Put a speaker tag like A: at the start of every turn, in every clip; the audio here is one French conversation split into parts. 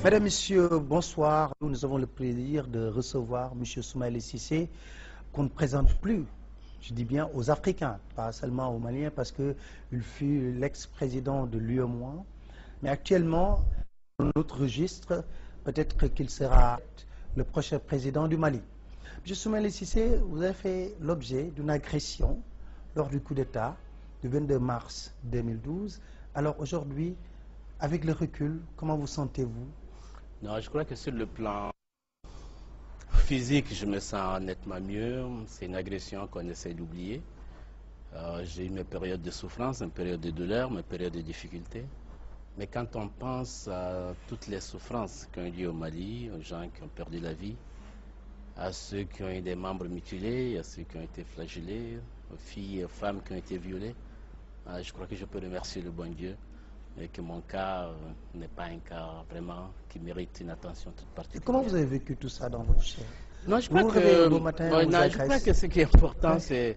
A: Mesdames, Messieurs, bonsoir. Nous avons le plaisir de recevoir M. Soumaïla Cissé, qu'on ne présente plus, je dis bien aux Africains, pas seulement aux Maliens, parce qu'il fut l'ex-président de l'UEMOA. Mais actuellement, dans notre registre, peut-être qu'il sera le prochain président du Mali. M. Soumaïla Cissé, vous avez fait l'objet d'une agression lors du coup d'État du 22 mars 2012. Alors aujourd'hui, avec le recul, comment vous sentez-vous?
B: Non, je crois que sur le plan physique, je me sens nettement mieux. C'est une agression qu'on essaie d'oublier. J'ai eu mes périodes de souffrance, mes périodes de douleur, mes périodes de difficulté. Mais quand on pense à toutes les souffrances qui ont eu lieu au Mali, aux gens qui ont perdu la vie, à ceux qui ont eu des membres mutilés, à ceux qui ont été flagellés, aux filles et aux femmes qui ont été violées, je crois que je peux remercier le bon Dieu et que mon cas n'est pas un cas vraiment qui mérite une attention toute particulière.
A: Comment vous avez vécu tout ça dans votre chair?
B: Non, je crois que ce qui est important, c'est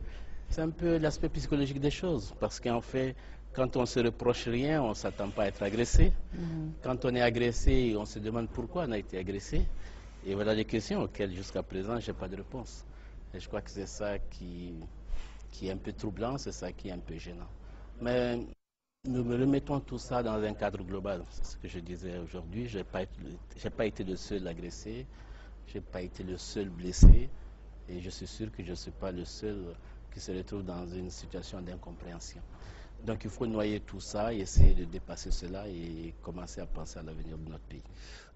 B: un peu l'aspect psychologique des choses. Parce qu'en fait, quand on se reproche rien, on ne s'attend pas à être agressé. Quand on est agressé, on se demande pourquoi on a été agressé. Et voilà les questions auxquelles jusqu'à présent, je n'ai pas de réponse. Et je crois que c'est ça qui est un peu troublant, c'est ça qui est un peu gênant. Mais nous remettons tout ça dans un cadre global. C'est ce que je disais aujourd'hui. Je n'ai pas été le seul agressé, je n'ai pas été le seul blessé, et je suis sûr que je ne suis pas le seul qui se retrouve dans une situation d'incompréhension. Donc il faut noyer tout ça et essayer de dépasser cela et commencer à penser à l'avenir de notre pays.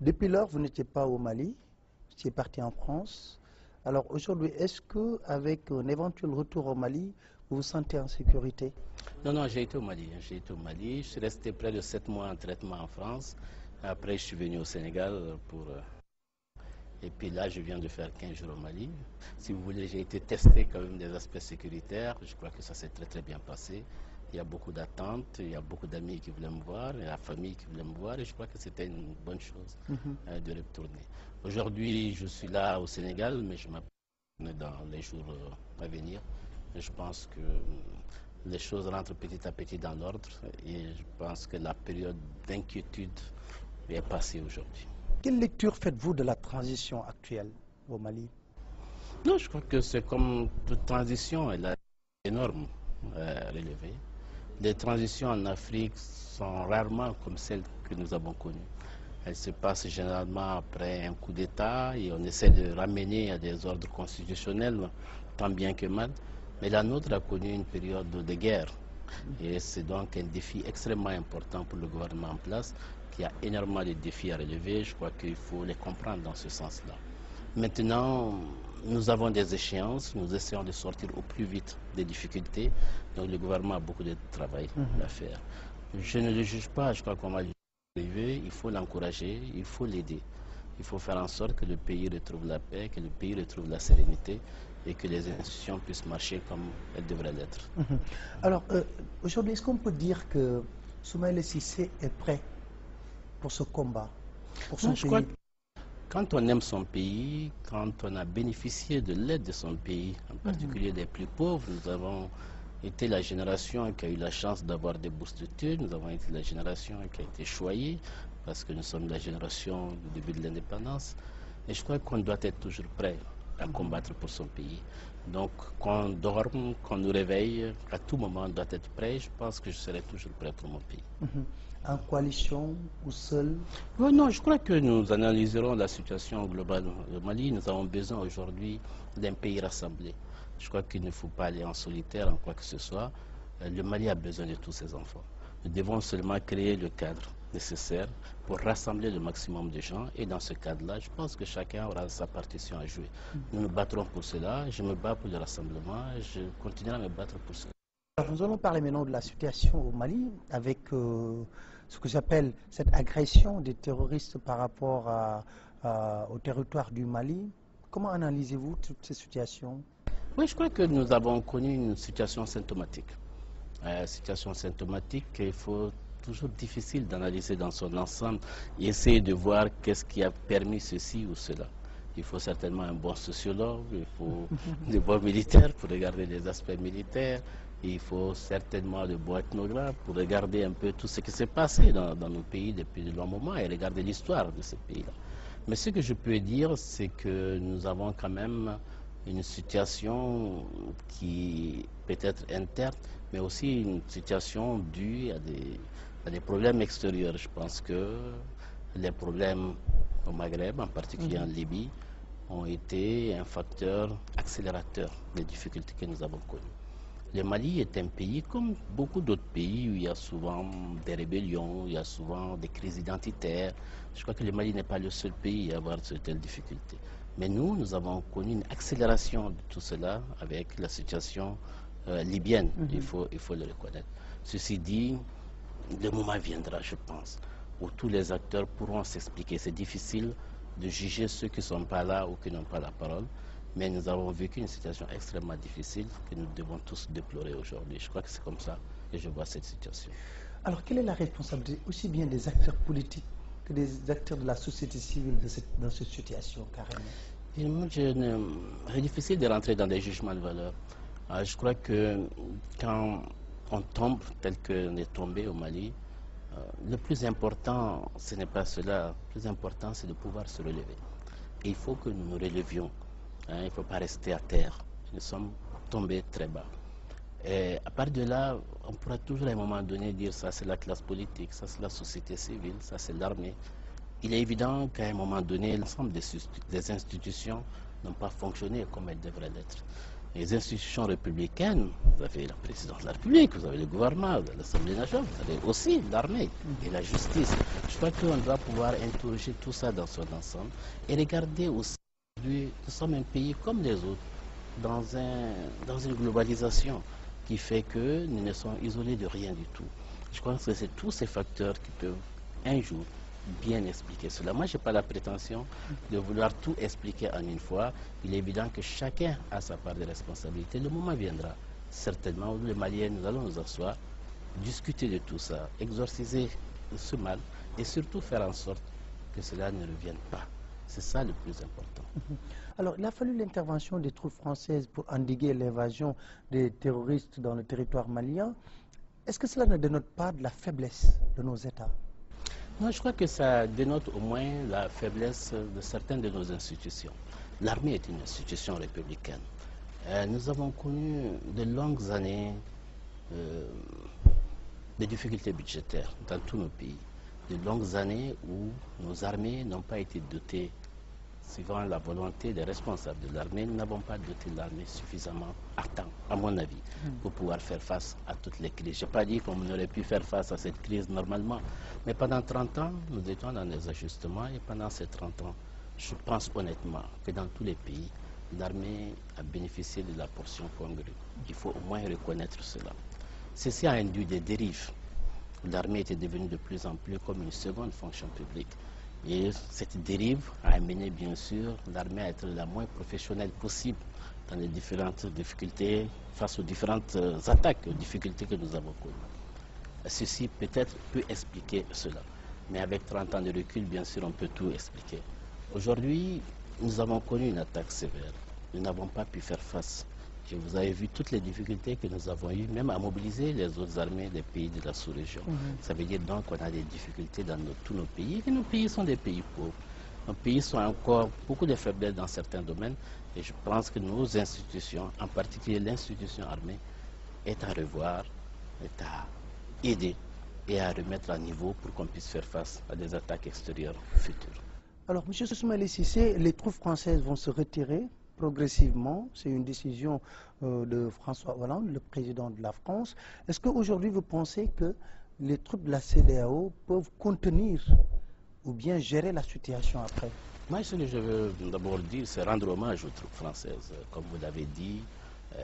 A: Depuis lors, vous n'étiez pas au Mali, vous étiez parti en France. Alors aujourd'hui, est-ce qu'avec un éventuel retour au Mali, vous vous sentez en sécurité?
B: Non, j'ai été au Mali. Je suis resté près de 7 mois en traitement en France. Après, je suis venu au Sénégal pour... Et puis là, je viens de faire 15 jours au Mali. Si vous voulez, j'ai été testé quand même des aspects sécuritaires. Je crois que ça s'est très bien passé. Il y a beaucoup d'attentes, il y a beaucoup d'amis qui voulaient me voir, il y a la famille qui voulait me voir, et je crois que c'était une bonne chose de retourner. Aujourd'hui, je suis là au Sénégal, mais je m'appelle dans les jours à venir. Je pense que les choses rentrent petit à petit dans l'ordre, et je pense que la période d'inquiétude est passée aujourd'hui.
A: Quelle lecture faites-vous de la transition actuelle au Mali?
B: Non, je crois que c'est comme toute transition, elle est énorme à relever. Les transitions en Afrique sont rarement comme celles que nous avons connues. Elles se passent généralement après un coup d'État et on essaie de ramener à des ordres constitutionnels, tant bien que mal. Mais la nôtre a connu une période de guerre. Et c'est donc un défi extrêmement important pour le gouvernement en place, qui a énormément de défis à relever. Je crois qu'il faut les comprendre dans ce sens-là. Maintenant, nous avons des échéances, nous essayons de sortir au plus vite des difficultés. Donc le gouvernement a beaucoup de travail à faire. Je ne le juge pas, je crois qu'on va arriver, il faut l'encourager, il faut l'aider. Il faut faire en sorte que le pays retrouve la paix, que le pays retrouve la sérénité et que les institutions puissent marcher comme elles devraient l'être.
A: Alors, aujourd'hui, est-ce qu'on peut dire que Soumaïla Cissé est prêt pour ce combat, pour son pays?
B: Quand on aime son pays, quand on a bénéficié de l'aide de son pays, en particulier des plus pauvres, nous avons été la génération qui a eu la chance d'avoir des bourses d'études, nous avons été la génération qui a été choyée, parce que nous sommes la génération du début de l'indépendance. Et je crois qu'on doit être toujours prêt à combattre pour son pays. Donc, qu'on dorme, qu'on nous réveille, à tout moment, on doit être prêt. Je pense que je serai toujours prêt pour mon pays.
A: En coalition ou seul?
B: Non, je crois que nous analyserons la situation globale au Mali. Nous avons besoin aujourd'hui d'un pays rassemblé. Je crois qu'il ne faut pas aller en solitaire en quoi que ce soit. Le Mali a besoin de tous ses enfants. Nous devons seulement créer le cadre nécessaire pour rassembler le maximum de gens. Et dans ce cadre-là, je pense que chacun aura sa partition à jouer. Nous nous battrons pour cela. Je me bats pour le rassemblement. Je continuerai à me battre pour cela.
A: Alors, nous allons parler maintenant de la situation au Mali avec ce que j'appelle cette agression des terroristes par rapport au territoire du Mali. Comment analysez-vous toutes ces situations?
B: Oui, je crois que nous avons connu une situation symptomatique. Il faut toujours difficile d'analyser dans son ensemble et essayer de voir qu'est-ce qui a permis ceci ou cela. Il faut certainement un bon sociologue, il faut des bons militaires pour regarder les aspects militaires, Et il faut certainement de bons ethnographes pour regarder un peu tout ce qui s'est passé dans nos pays depuis de longs moments et regarder l'histoire de ces pays-là. Mais ce que je peux dire, c'est que nous avons quand même une situation qui peut être interne, mais aussi une situation due à des problèmes extérieurs. Je pense que les problèmes au Maghreb, en particulier en Libye, ont été un facteur accélérateur des difficultés que nous avons connues. Le Mali est un pays comme beaucoup d'autres pays où il y a souvent des rébellions, il y a souvent des crises identitaires. Je crois que le Mali n'est pas le seul pays à avoir de telles difficultés. Mais nous avons connu une accélération de tout cela avec la situation libyenne, il faut le reconnaître. Ceci dit, le moment viendra, je pense, où tous les acteurs pourront s'expliquer. C'est difficile de juger ceux qui ne sont pas là ou qui n'ont pas la parole. Mais nous avons vécu une situation extrêmement difficile que nous devons tous déplorer aujourd'hui. Je crois que c'est comme ça que je vois cette situation.
A: Alors, quelle est la responsabilité aussi bien des acteurs politiques que des acteurs de la société civile dans cette situation, carrément?
B: C'est difficile de rentrer dans des jugements de valeur. Je crois que quand on tombe tel qu'on est tombé au Mali, le plus important, ce n'est pas cela. Le plus important, c'est de pouvoir se relever. Et il faut que nous nous relevions. Il ne faut pas rester à terre. Nous sommes tombés très bas. Et à part de là, on pourra toujours à un moment donné dire ça c'est la classe politique, ça c'est la société civile, ça c'est l'armée. Il est évident qu'à un moment donné, l'ensemble des institutions n'ont pas fonctionné comme elles devraient l'être. Les institutions républicaines, vous avez la présidence de la République, vous avez le gouvernement, vous avez l'Assemblée nationale, vous avez aussi l'armée et la justice. Je crois qu'on doit pouvoir interroger tout ça dans son ensemble et regarder aussi. Nous sommes un pays comme les autres, dans une globalisation qui fait que nous ne sommes isolés de rien du tout. Je pense que c'est tous ces facteurs qui peuvent un jour bien expliquer cela. Moi, je n'ai pas la prétention de vouloir tout expliquer en une fois. Il est évident que chacun a sa part de responsabilité. Le moment viendra, certainement, où les Maliens, nous allons nous asseoir, discuter de tout ça, exorciser ce mal et surtout faire en sorte que cela ne revienne pas. C'est ça le plus important.
A: Alors, il a fallu l'intervention des troupes françaises pour endiguer l'invasion des terroristes dans le territoire malien. Est-ce que cela ne dénote pas de la faiblesse de nos États?
B: Non, je crois que ça dénote au moins la faiblesse de certaines de nos institutions. L'armée est une institution républicaine. Nous avons connu de longues années de difficultés budgétaires dans tous nos pays. De longues années où nos armées n'ont pas été dotées, suivant la volonté des responsables de l'armée, nous n'avons pas doté l'armée suffisamment à temps, à mon avis, pour pouvoir faire face à toutes les crises. Je n'ai pas dit qu'on aurait pu faire face à cette crise normalement, mais pendant 30 ans, nous étions dans des ajustements et pendant ces 30 ans, je pense honnêtement que dans tous les pays, l'armée a bénéficié de la portion congrue. Il faut au moins reconnaître cela. Ceci a induit des dérives. L'armée était devenue de plus en plus comme une seconde fonction publique. Et cette dérive a amené, bien sûr, l'armée à être la moins professionnelle possible dans les différentes difficultés, face aux différentes attaques, aux difficultés que nous avons connues. Ceci peut-être peut expliquer cela. Mais avec 30 ans de recul, bien sûr, on peut tout expliquer. Aujourd'hui, nous avons connu une attaque sévère. Nous n'avons pas pu faire face. Et vous avez vu toutes les difficultés que nous avons eues, même à mobiliser les autres armées des pays de la sous-région. Ça veut dire donc qu'on a des difficultés dans tous nos pays, et nos pays sont des pays pauvres. Nos pays sont encore beaucoup de faiblesses dans certains domaines, et je pense que nos institutions, en particulier l'institution armée, est à revoir, est à aider et à remettre à niveau pour qu'on puisse faire face à des attaques extérieures futures.
A: Alors, M. Soumaïla Cissé, les troupes françaises vont se retirer progressivement. C'est une décision de François Hollande, le président de la France. Est-ce qu'aujourd'hui, vous pensez que les troupes de la CEDEAO peuvent contenir ou bien gérer la situation après?
B: Moi, ce que je veux d'abord dire, c'est rendre hommage aux troupes françaises. Comme vous l'avez dit,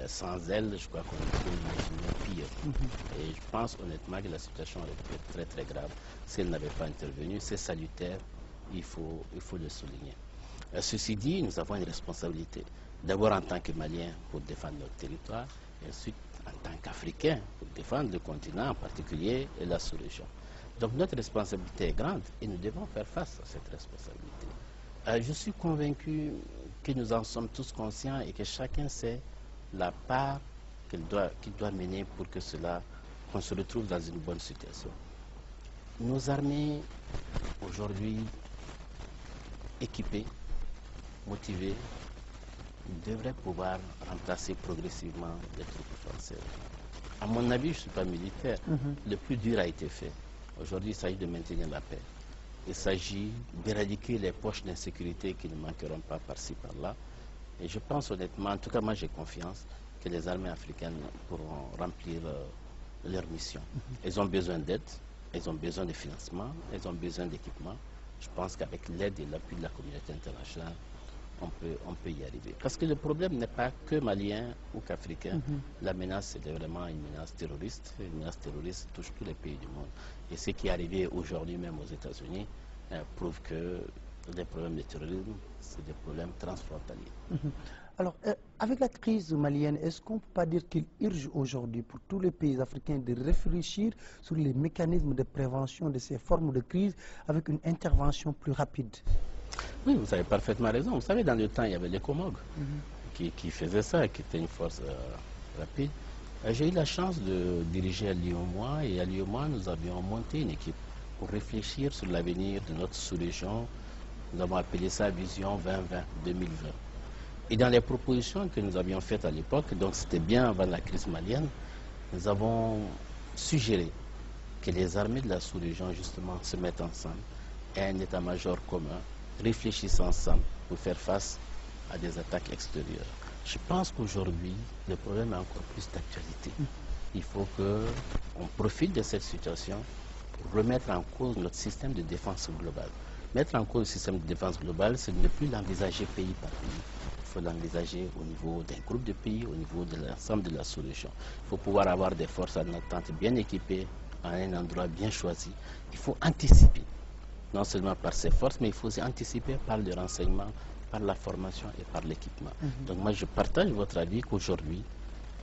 B: sans elles, je crois qu'on peut imaginer pire. Et je pense honnêtement que la situation aurait pu être très très grave si elles n'avaient pas intervenu. C'est salutaire, il faut le souligner. Ceci dit, nous avons une responsabilité. D'abord en tant que Maliens pour défendre notre territoire, et ensuite en tant qu'Africains pour défendre le continent en particulier et la sous-région. Donc notre responsabilité est grande et nous devons faire face à cette responsabilité. Je suis convaincu que nous en sommes tous conscients et que chacun sait la part qu'il doit mener pour que qu'on se retrouve dans une bonne situation. Nos armées, aujourd'hui, équipées, motivées, devraient pouvoir remplacer progressivement les troupes françaises. À mon avis, je ne suis pas militaire. Le plus dur a été fait. Aujourd'hui, il s'agit de maintenir la paix. Il s'agit d'éradiquer les poches d'insécurité qui ne manqueront pas par-ci, par-là. Et je pense honnêtement, en tout cas moi j'ai confiance, que les armées africaines pourront remplir leur mission. Elles ont besoin d'aide, elles ont besoin de financement, elles ont besoin d'équipement. Je pense qu'avec l'aide et l'appui de la communauté internationale, on peut y arriver. Parce que le problème n'est pas que malien ou qu'africain. La menace, c'est vraiment une menace terroriste. Une menace terroriste touche tous les pays du monde. Et ce qui est arrivé aujourd'hui même aux États-Unis prouve que les problèmes de terrorisme, c'est des problèmes transfrontaliers.
A: Alors, avec la crise malienne, est-ce qu'on ne peut pas dire qu'il urge aujourd'hui pour tous les pays africains de réfléchir sur les mécanismes de prévention de ces formes de crise avec une intervention plus rapide?
B: Oui, vous avez parfaitement raison. Vous savez, dans le temps, il y avait les Comog qui faisaient ça, qui était une force rapide. J'ai eu la chance de diriger à l'IOMOA et à l'IOMOA, nous avions monté une équipe pour réfléchir sur l'avenir de notre sous-région. Nous avons appelé ça Vision 2020. Et dans les propositions que nous avions faites à l'époque, donc c'était bien avant la crise malienne, nous avons suggéré que les armées de la sous-région justement se mettent ensemble et un état-major commun réfléchissent ensemble pour faire face à des attaques extérieures. Je pense qu'aujourd'hui, le problème est encore plus d'actualité. Il faut qu'on profite de cette situation pour remettre en cause notre système de défense globale. Mettre en cause le système de défense globale, c'est ne plus l'envisager pays par pays. Il faut l'envisager au niveau d'un groupe de pays, au niveau de l'ensemble de la sous-région. Il faut pouvoir avoir des forces en attente bien équipées, à un endroit bien choisi. Il faut anticiper, non seulement par ces forces, mais il faut aussi anticiper par le renseignement, par la formation et par l'équipement. Donc moi, je partage votre avis qu'aujourd'hui,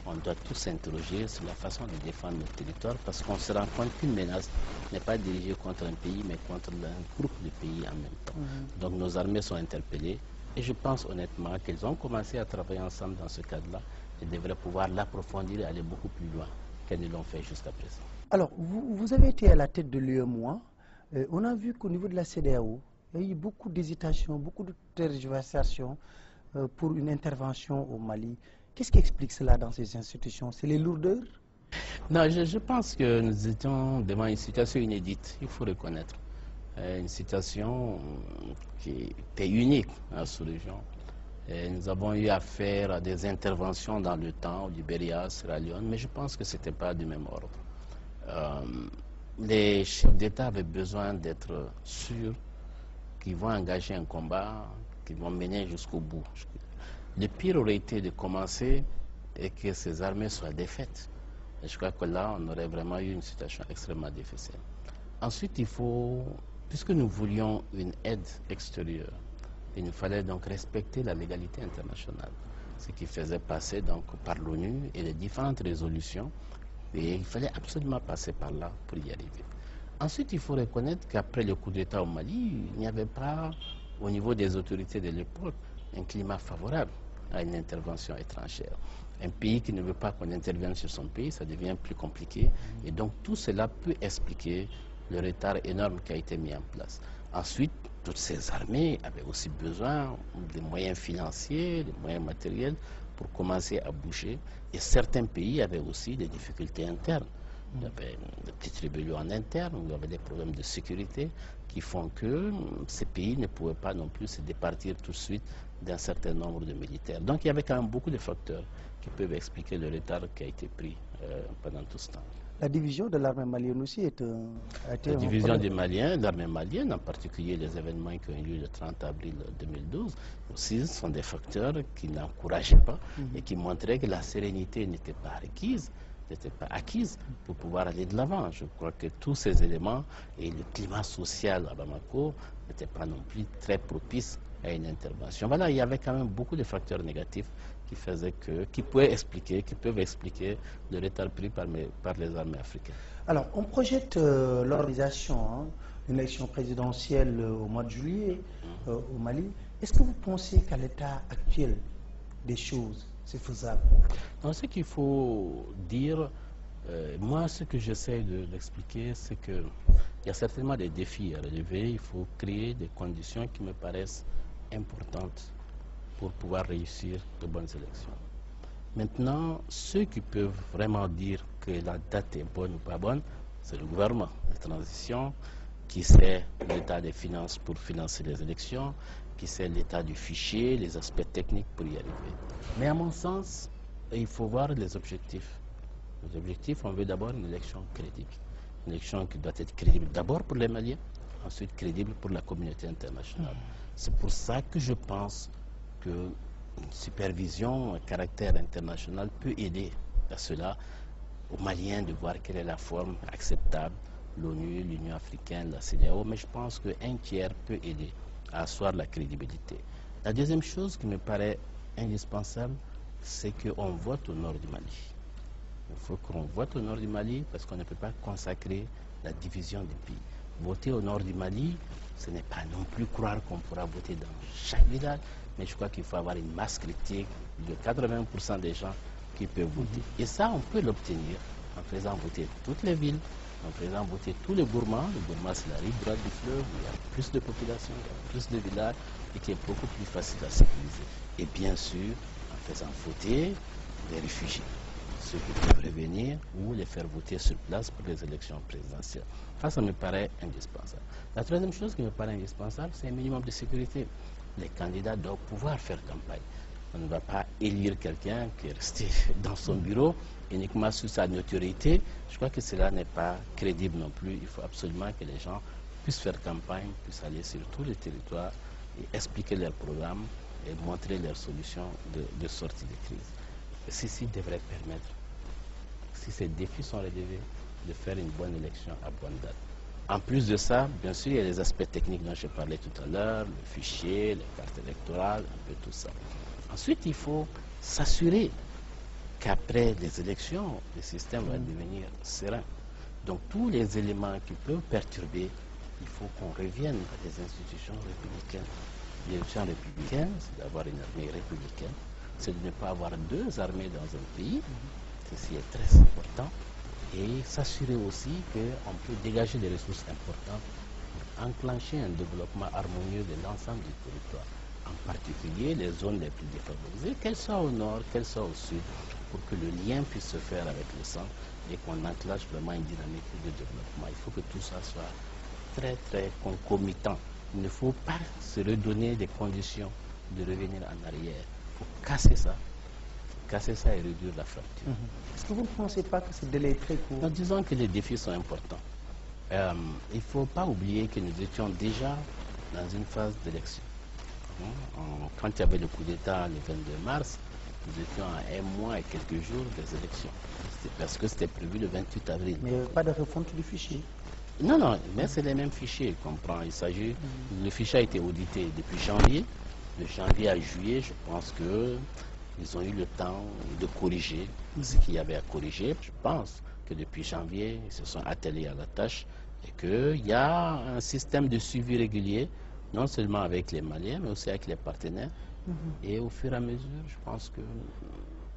B: on doit tous s'interroger sur la façon de défendre notre territoire parce qu'on se rend compte qu'une menace n'est pas dirigée contre un pays, mais contre un groupe de pays en même temps. Donc nos armées sont interpellées et je pense honnêtement qu'elles ont commencé à travailler ensemble dans ce cadre-là et devraient pouvoir l'approfondir et aller beaucoup plus loin qu'elles ne l'ont fait jusqu'à présent.
A: Alors, vous avez été à la tête de l'UEMOA. On a vu qu'au niveau de la CEDEAO, il y a eu beaucoup d'hésitations, beaucoup de tergiversations pour une intervention au Mali. Qu'est-ce qui explique cela dans ces institutions? C'est les lourdeurs?
B: Non, je pense que nous étions devant une situation inédite, il faut reconnaître. Une situation qui était unique dans la sous-région. Nous avons eu affaire à des interventions dans le temps, au Libéria, Sierra Leone, mais je pense que ce n'était pas du même ordre. Les chefs d'État avaient besoin d'être sûrs qu'ils vont engager un combat, qu'ils vont mener jusqu'au bout. Le pire aurait été de commencer et que ces armées soient défaites. Et je crois que là, on aurait vraiment eu une situation extrêmement difficile. Ensuite, puisque nous voulions une aide extérieure, il nous fallait donc respecter la légalité internationale, ce qui faisait passer donc par l'ONU et les différentes résolutions. Et il fallait absolument passer par là pour y arriver. Ensuite, il faut reconnaître qu'après le coup d'État au Mali, il n'y avait pas, au niveau des autorités de l'époque, un climat favorable à une intervention étrangère. Un pays qui ne veut pas qu'on intervienne sur son pays, ça devient plus compliqué. Et donc tout cela peut expliquer le retard énorme qui a été mis en place. Ensuite, toutes ces armées avaient aussi besoin des moyens financiers, des moyens matériels pour commencer à bouger. Et certains pays avaient aussi des difficultés internes. Il y avait des petites rébellions en interne, il y avait des problèmes de sécurité qui font que ces pays ne pouvaient pas non plus se départir tout de suite d'un certain nombre de militaires. Donc il y avait quand même beaucoup de facteurs qui peuvent expliquer le retard qui a été pris pendant tout ce temps.
A: La division de l'armée malienne aussi a été
B: La division des Maliens, l'armée malienne, en particulier les événements qui ont eu lieu le 30 avril 2012, aussi sont des facteurs qui n'encourageaient pas et qui montraient que la sérénité n'était pas acquise pour pouvoir aller de l'avant. Je crois que tous ces éléments et le climat social à Bamako n'étaient pas non plus très propices à une intervention. Voilà, il y avait quand même beaucoup de facteurs négatifs qui peuvent expliquer le retard pris par les armées africaines.
A: Alors, on projette l'organisation d'une élection présidentielle au mois de juillet au Mali. Est-ce que vous pensez qu'à l'état actuel des choses, c'est faisable?
B: Non, ce qu'il faut dire, moi, ce que j'essaie d'expliquer, c'est qu'il y a certainement des défis à relever. Il faut créer des conditions qui me paraissent importantes pour pouvoir réussir de bonnes élections. Maintenant, ceux qui peuvent vraiment dire que la date est bonne ou pas bonne, c'est le gouvernement de transition qui sait l'état des finances pour financer les élections, qui sait l'état du fichier, les aspects techniques pour y arriver. Mais à mon sens, il faut voir les objectifs. Les objectifs, on veut d'abord une élection crédible. Une élection qui doit être crédible d'abord pour les Maliens, ensuite crédible pour la communauté internationale. C'est pour ça que je pense que une supervision à caractère international peut aider à cela, aux Maliens de voir quelle est la forme acceptable, l'ONU, l'Union africaine, la CEDEAO, mais je pense qu'un tiers peut aider à asseoir la crédibilité. La deuxième chose qui me paraît indispensable, c'est qu'on vote au nord du Mali. Il faut qu'on vote au nord du Mali parce qu'on ne peut pas consacrer la division du pays. Voter au nord du Mali, ce n'est pas non plus croire qu'on pourra voter dans chaque village, mais je crois qu'il faut avoir une masse critique de 80% des gens qui peuvent voter. Et ça, on peut l'obtenir en faisant voter toutes les villes, en faisant voter tous les gourmands. Le gourmand, c'est la rive droite du fleuve, où il y a plus de population, il y a plus de villages, et qui est beaucoup plus facile à sécuriser. Et bien sûr, en faisant voter les réfugiés, ceux qui peuvent revenir ou les faire voter sur place pour les élections présidentielles. Ça me paraît indispensable. La troisième chose qui me paraît indispensable, c'est un minimum de sécurité. Les candidats doivent pouvoir faire campagne. On ne va pas élire quelqu'un qui est resté dans son bureau uniquement sur sa notoriété. Je crois que cela n'est pas crédible non plus. Il faut absolument que les gens puissent faire campagne, puissent aller sur tous les territoires et expliquer leur programme et montrer leurs solutions de sortie de crise. Ceci devrait permettre, si ces défis sont relevés, de faire une bonne élection à bonne date. En plus de ça, bien sûr, il y a les aspects techniques dont je parlais tout à l'heure, le fichier, les cartes électorales, un peu tout ça. Ensuite, il faut s'assurer qu'après les élections, le système va devenir serein. Donc, tous les éléments qui peuvent perturber, il faut qu'on revienne à des institutions républicaines. L'élection républicaine, c'est d'avoir une armée républicaine, c'est de ne pas avoir deux armées dans un pays, ceci est très important, et s'assurer aussi qu'on peut dégager des ressources importantes pour enclencher un développement harmonieux de l'ensemble du territoire, en particulier les zones les plus défavorisées, qu'elles soient au nord, qu'elles soient au sud, pour que le lien puisse se faire avec le centre et qu'on enclenche vraiment une dynamique de développement. Il faut que tout ça soit très très concomitant. Il ne faut pas se redonner des conditions de revenir en arrière. Il faut casser ça et réduire la fracture.
A: Est-ce que vous ne pensez pas que ce délai est très court?
B: En disant que les défis sont importants, il ne faut pas oublier que nous étions déjà dans une phase d'élection. Quand il y avait le coup d'État le 22 mars, nous étions à un mois et quelques jours des élections. Parce que c'était prévu le 28 avril.
A: Mais pas de refonte du fichier?
B: Non, non, mais c'est les mêmes fichiers, comprend. Il s'agit, le fichier a été audité depuis janvier. De janvier à juillet, je pense qu'ils ont eu le temps de corriger ce qu'il y avait à corriger. Je pense que depuis janvier, ils se sont attelés à la tâche et qu'il y a un système de suivi régulier, non seulement avec les Maliens, mais aussi avec les partenaires. Et au fur et à mesure, je pense que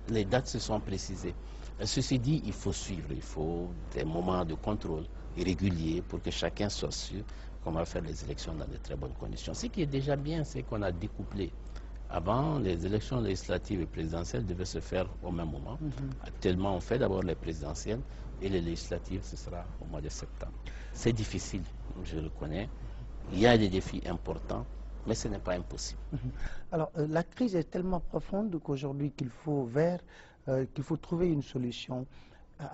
B: les dates se sont précisées. Ceci dit, il faut suivre, il faut des moments de contrôle réguliers pour que chacun soit sûr qu'on va faire les élections dans de très bonnes conditions. Ce qui est déjà bien, c'est qu'on a découplé. Avant, les élections législatives et présidentielles devaient se faire au même moment. Actuellement, on fait d'abord les présidentielles et les législatives, ce sera au mois de septembre. C'est difficile, je le reconnais. Il y a des défis importants, mais ce n'est pas impossible.
A: Alors, la crise est tellement profonde qu'aujourd'hui qu'il faut trouver une solution.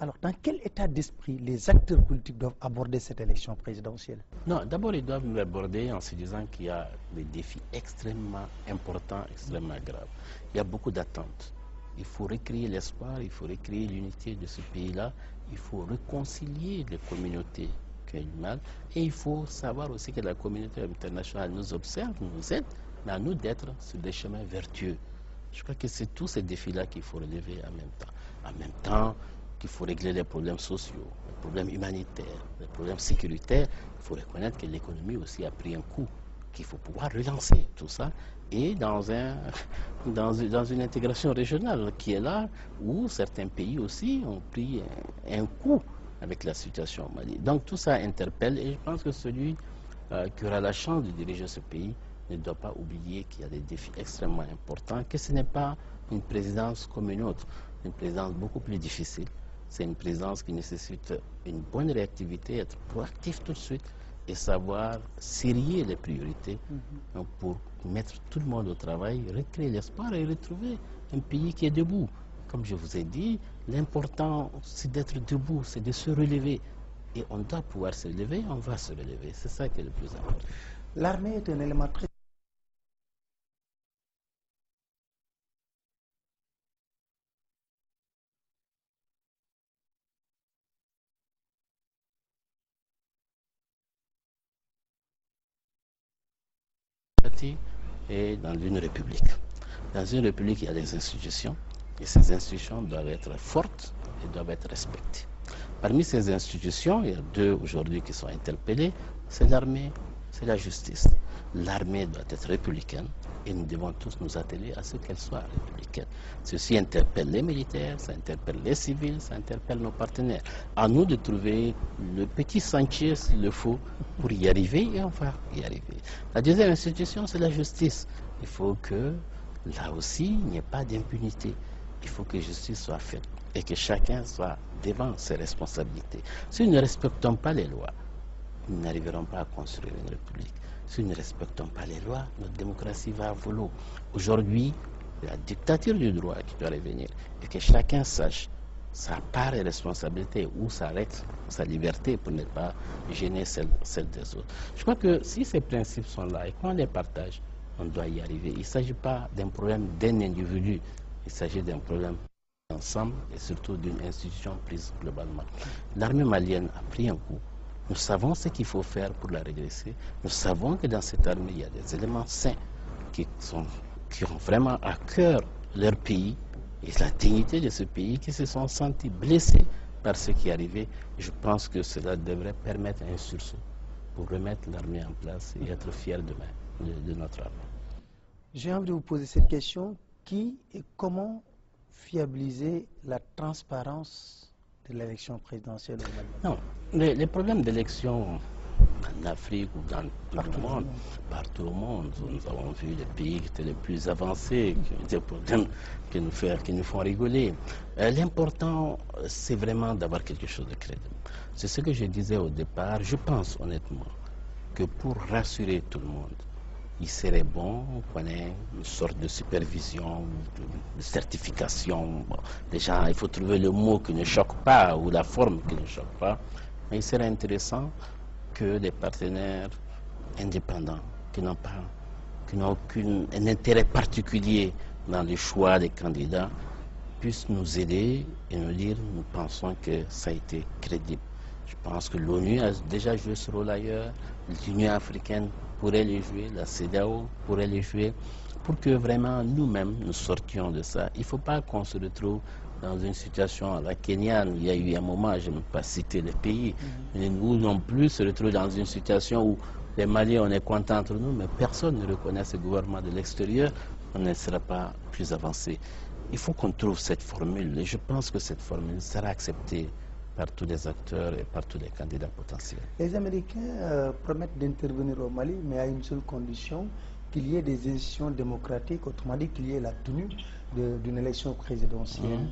A: Alors, dans quel état d'esprit les acteurs politiques doivent aborder cette élection présidentielle?
B: Non, d'abord, ils doivent l'aborder en se disant qu'il y a des défis extrêmement importants, extrêmement graves. Il y a beaucoup d'attentes. Il faut recréer l'espoir, il faut recréer l'unité de ce pays-là, il faut réconcilier les communautés qui ont du mal, et il faut savoir aussi que la communauté internationale nous observe, nous aide, mais à nous d'être sur des chemins vertueux. Je crois que c'est tous ces défis-là qu'il faut relever en même temps. En même temps, qu'il faut régler les problèmes sociaux, les problèmes humanitaires, les problèmes sécuritaires. Il faut reconnaître que l'économie aussi a pris un coup qu'il faut pouvoir relancer tout ça et dans une intégration régionale qui est là où certains pays aussi ont pris un coup avec la situation au Mali. Donc tout ça interpelle et je pense que celui qui aura la chance de diriger ce pays ne doit pas oublier qu'il y a des défis extrêmement importants, que ce n'est pas une présidence comme une autre, une présidence beaucoup plus difficile. C'est une présidence qui nécessite une bonne réactivité, être proactif tout de suite et savoir sérier les priorités donc pour mettre tout le monde au travail, recréer l'espoir et retrouver un pays qui est debout. Comme je vous ai dit, l'important c'est d'être debout, c'est de se relever. Et on doit pouvoir se relever, on va se relever. C'est ça qui est le plus important.
A: L'armée est un élément très
B: et dans une république. Dans une république, il y a des institutions et ces institutions doivent être fortes et doivent être respectées. Parmi ces institutions, il y a deux aujourd'hui qui sont interpellées, c'est l'armée, c'est la justice. L'armée doit être républicaine et nous devons tous nous atteler à ce qu'elle soit républicaine. Ceci interpelle les militaires, ça interpelle les civils, ça interpelle nos partenaires. À nous de trouver le petit sentier s'il le faut pour y arriver et on va y arriver. La deuxième institution, c'est la justice. Il faut que là aussi, il n'y ait pas d'impunité. Il faut que justice soit faite et que chacun soit devant ses responsabilités. Si nous ne respectons pas les lois, nous n'arriverons pas à construire une république. Si nous ne respectons pas les lois, notre démocratie va à volo. Aujourd'hui, la dictature du droit qui doit revenir et que chacun sache sa part et responsabilité où s'arrête sa liberté pour ne pas gêner celle des autres. Je crois que si ces principes sont là et qu'on les partage, on doit y arriver. Il ne s'agit pas d'un problème d'un individu, il s'agit d'un problème d'ensemble et surtout d'une institution prise globalement. L'armée malienne a pris un coup. Nous savons ce qu'il faut faire pour la redresser. Nous savons que dans cette armée, il y a des éléments sains qui ont vraiment à cœur leur pays et la dignité de ce pays, qui se sont sentis blessés par ce qui est arrivé. Je pense que cela devrait permettre un sursaut pour remettre l'armée en place et être fiers demain de notre armée.
A: J'ai envie de vous poser cette question. Qui et comment fiabiliser la transparence de l'élection présidentielle au Mali?
B: Non, les problèmes d'élection en Afrique ou dans tout le monde, partout au monde, nous avons vu les pays qui étaient les plus avancés, qui ont des problèmes qui nous font rigoler. L'important, c'est vraiment d'avoir quelque chose de crédible. C'est ce que je disais au départ. Je pense honnêtement que pour rassurer tout le monde, il serait bon qu'on ait une sorte de supervision, de certification. Bon, déjà, il faut trouver le mot qui ne choque pas ou la forme qui ne choque pas. Mais il serait intéressant que des partenaires indépendants qui n'ont aucun intérêt particulier dans le choix des candidats puissent nous aider et nous dire nous pensons que ça a été crédible. Je pense que l'ONU a déjà joué ce rôle ailleurs, l'Union africaine pourrait les jouer, la CEDEAO pourrait les jouer, pour que vraiment nous-mêmes nous sortions de ça. Il ne faut pas qu'on se retrouve dans une situation à la kenyane. Il y a eu un moment, je ne vais pas citer les pays, mais nous non plus se retrouver dans une situation où les Maliens, on est contents entre nous, mais personne ne reconnaît ce gouvernement de l'extérieur, on ne sera pas plus avancé. Il faut qu'on trouve cette formule, et je pense que cette formule sera acceptée par tous les acteurs et par tous les candidats potentiels.
A: Les Américains promettent d'intervenir au Mali, mais à une seule condition, qu'il y ait des institutions démocratiques, autrement dit qu'il y ait la tenue d'une élection présidentielle.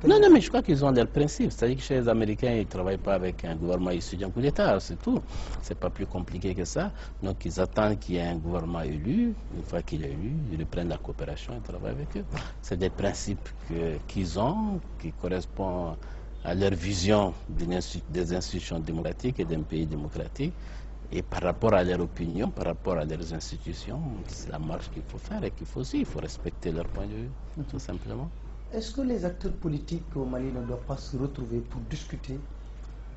B: Non, mais je crois qu'ils ont leurs principes. C'est-à-dire que chez les Américains, ils ne travaillent pas avec un gouvernement issu d'un coup d'État, c'est tout. C'est pas plus compliqué que ça. Donc ils attendent qu'il y ait un gouvernement élu. Une fois qu'il est élu, ils reprennent la coopération et travaillent avec eux. C'est des principes qu'ils ont, qui correspondent à leur vision des institutions démocratiques et d'un pays démocratique. Et par rapport à leur opinion, par rapport à leurs institutions, c'est la marche qu'il faut faire et il faut respecter leur point de vue, tout simplement.
A: Est-ce que les acteurs politiques au Mali ne doivent pas se retrouver pour discuter,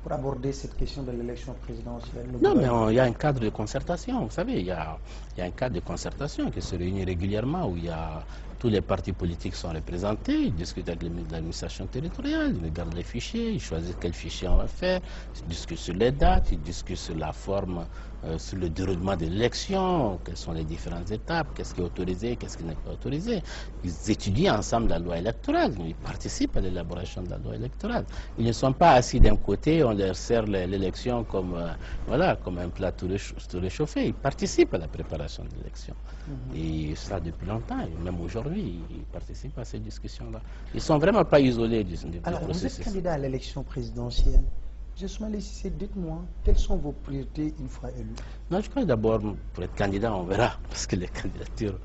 A: pour aborder cette question de l'élection présidentielle?
B: Non, mais il y a un cadre de concertation, vous savez, il y a un cadre de concertation qui se réunit régulièrement où tous les partis politiques sont représentés, ils discutent avec l'administration territoriale, ils regardent les fichiers, ils choisissent quel fichier on va faire, ils discutent sur les dates, ils discutent sur la forme sur le déroulement de l'élection, quelles sont les différentes étapes, qu'est-ce qui est autorisé, qu'est-ce qui n'est pas autorisé. Ils étudient ensemble la loi électorale, ils participent à l'élaboration de la loi électorale. Ils ne sont pas assis d'un côté, on leur sert l'élection comme, voilà, comme un plat tout réchauffé. Ils participent à la préparation de l'élection. Et ça depuis longtemps, et même aujourd'hui, ils participent à ces discussions-là. Ils ne sont vraiment pas isolés du
A: Alors,
B: processus.
A: vous êtes candidat à l'élection présidentielle. M. Soumaïla Cissé, dites-moi, quelles sont vos priorités une fois élu?
B: Non, je crois que d'abord, pour être candidat, on verra, parce que les candidatures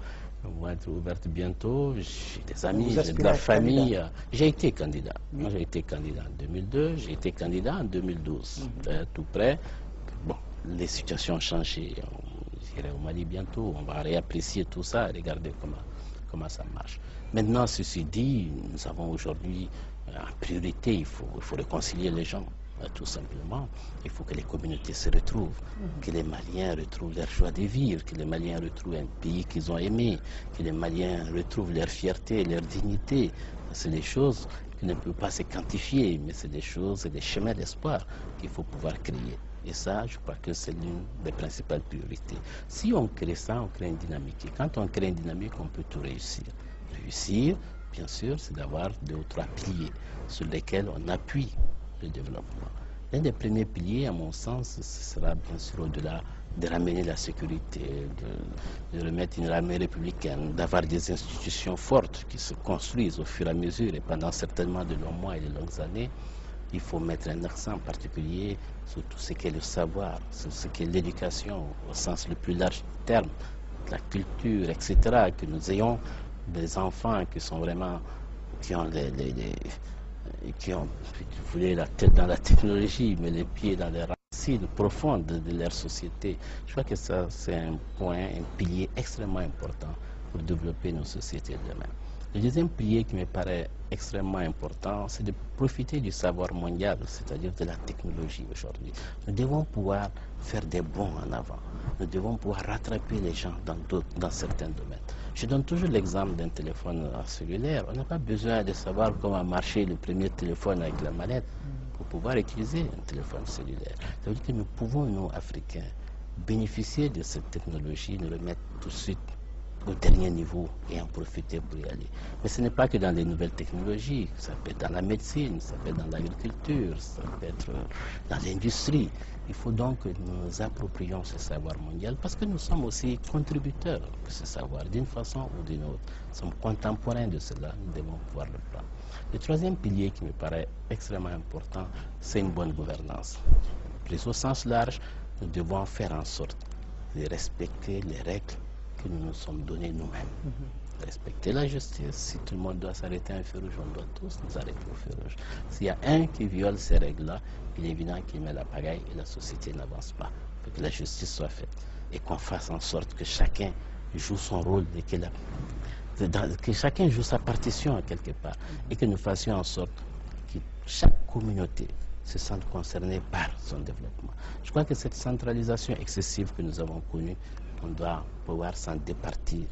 B: vont être ouvertes bientôt. J'ai des amis, j'ai de la famille. J'ai été candidat. Oui. Moi, j'ai été candidat en 2002, j'ai été candidat en 2012, tout près. Bon, les situations ont changé. J'irai au Mali bientôt, on va réapprécier tout ça, regarder comment ça marche. Maintenant, ceci dit, nous avons aujourd'hui, en priorité, il faut réconcilier les gens. Tout simplement, il faut que les communautés se retrouvent, que les Maliens retrouvent leur joie de vivre, que les Maliens retrouvent un pays qu'ils ont aimé, que les Maliens retrouvent leur fierté, leur dignité. C'est des choses qui ne peuvent pas se quantifier, mais c'est des choses et des chemins d'espoir qu'il faut pouvoir créer. Et ça, je crois que c'est l'une des principales priorités. Si on crée ça, on crée une dynamique. Et quand on crée une dynamique, on peut tout réussir. Réussir, bien sûr, c'est d'avoir 2 ou 3 piliers sur lesquels on appuie le développement. L'un des premiers piliers, à mon sens, ce sera bien sûr au-delà de ramener la sécurité, de remettre une armée républicaine, d'avoir des institutions fortes qui se construisent au fur et à mesure et pendant certainement de longs mois et de longues années. Il faut mettre un accent particulier sur tout ce qu'est le savoir, sur ce qu'est l'éducation au sens le plus large du terme, la culture, etc. Que nous ayons des enfants qui sont vraiment, qui ont qui ont, si vous voulez, la tête dans la technologie, mais les pieds dans les racines profondes de leur société. Je crois que ça, c'est un point, un pilier extrêmement important pour développer nos sociétés de demain. Le deuxième pilier qui me paraît extrêmement important, c'est de profiter du savoir mondial, c'est-à-dire de la technologie aujourd'hui. Nous devons pouvoir faire des bonds en avant. Nous devons pouvoir rattraper les gens dans certains domaines. Je donne toujours l'exemple d'un téléphone cellulaire. On n'a pas besoin de savoir comment marcher le premier téléphone avec la manette pour pouvoir utiliser un téléphone cellulaire. Ça veut dire que nous pouvons, nous, Africains, bénéficier de cette technologie, nous le mettre tout de suite au dernier niveau et en profiter pour y aller. Mais ce n'est pas que dans les nouvelles technologies, ça peut être dans la médecine, ça peut être dans l'agriculture, ça peut être dans l'industrie. Il faut donc que nous nous approprions ce savoir mondial parce que nous sommes aussi contributeurs de ce savoir d'une façon ou d'une autre. Nous sommes contemporains de cela, nous devons pouvoir le prendre. Le troisième pilier qui me paraît extrêmement important, c'est une bonne gouvernance. Pris au sens large, nous devons faire en sorte de respecter les règles que nous nous sommes donnés nous-mêmes. Respecter la justice. Si tout le monde doit s'arrêter à un feu rouge, on doit tous nous arrêter au feu rouge. S'il y a un qui viole ces règles-là, il est évident qu'il met la pagaille et la société n'avance pas. Il faut que la justice soit faite et qu'on fasse en sorte que chacun joue son rôle et que chacun joue sa partition quelque part et que nous fassions en sorte que chaque communauté se sente concernée par son développement. Je crois que cette centralisation excessive que nous avons connue, on doit pouvoir s'en départir.